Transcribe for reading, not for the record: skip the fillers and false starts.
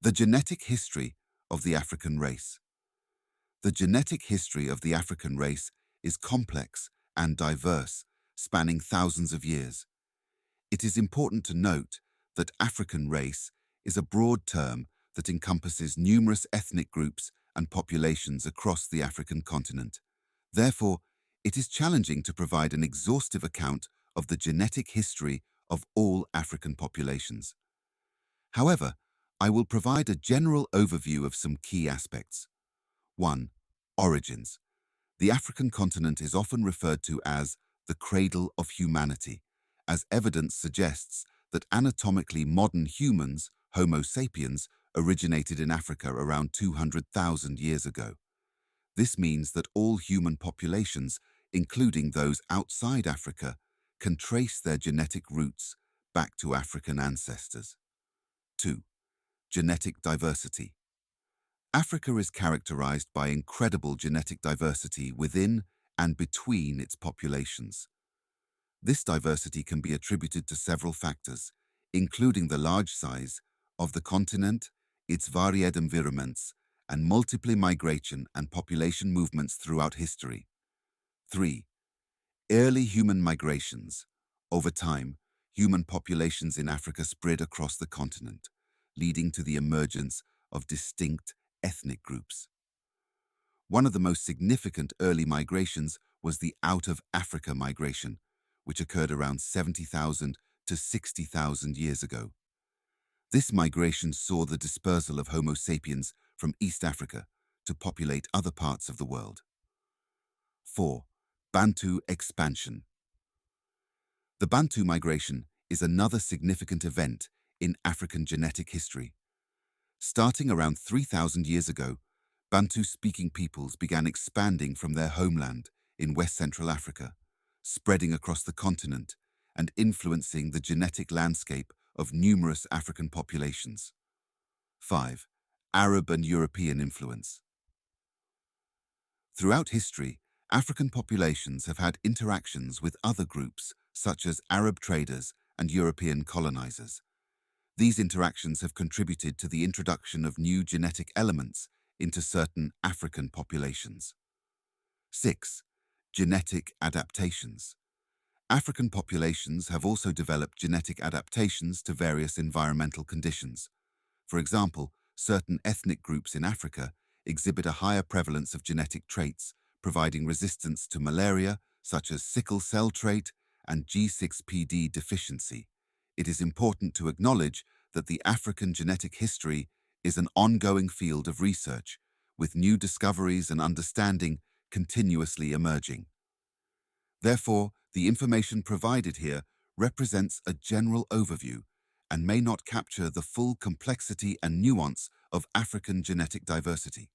The genetic history of the African race. The genetic history of the African race is complex and diverse, spanning thousands of years. It is important to note that African race is a broad term that encompasses numerous ethnic groups and populations across the African continent. Therefore, it is challenging to provide an exhaustive account of the genetic history of all African populations. However, I will provide a general overview of some key aspects. 1. Origins. The African continent is often referred to as the cradle of humanity, as evidence suggests that anatomically modern humans, Homo sapiens, originated in Africa around 200,000 years ago. This means that all human populations, including those outside Africa, can trace their genetic roots back to African ancestors. 2. Genetic diversity. Africa is characterized by incredible genetic diversity within and between its populations. This diversity can be attributed to several factors, including the large size of the continent, its varied environments, and multiple migration and population movements throughout history. 3. Early human migrations. Over time, human populations in Africa spread across the continent, leading to the emergence of distinct ethnic groups. One of the most significant early migrations was the out-of-Africa migration, which occurred around 70,000 to 60,000 years ago. This migration saw the dispersal of Homo sapiens from East Africa to populate other parts of the world. 4. Bantu expansion. The Bantu migration is another significant event in African genetic history. Starting around 3,000 years ago, Bantu-speaking peoples began expanding from their homeland in West Central Africa, spreading across the continent and influencing the genetic landscape of numerous African populations. 5. Arab and European influence. Throughout history, African populations have had interactions with other groups such as Arab traders and European colonizers. These interactions have contributed to the introduction of new genetic elements into certain African populations. 6. Genetic adaptations. African populations have also developed genetic adaptations to various environmental conditions. For example, certain ethnic groups in Africa exhibit a higher prevalence of genetic traits, providing resistance to malaria, such as sickle cell trait and G6PD deficiency. It is important to acknowledge that the African genetic history is an ongoing field of research, with new discoveries and understanding continuously emerging. Therefore, the information provided here represents a general overview and may not capture the full complexity and nuance of African genetic diversity.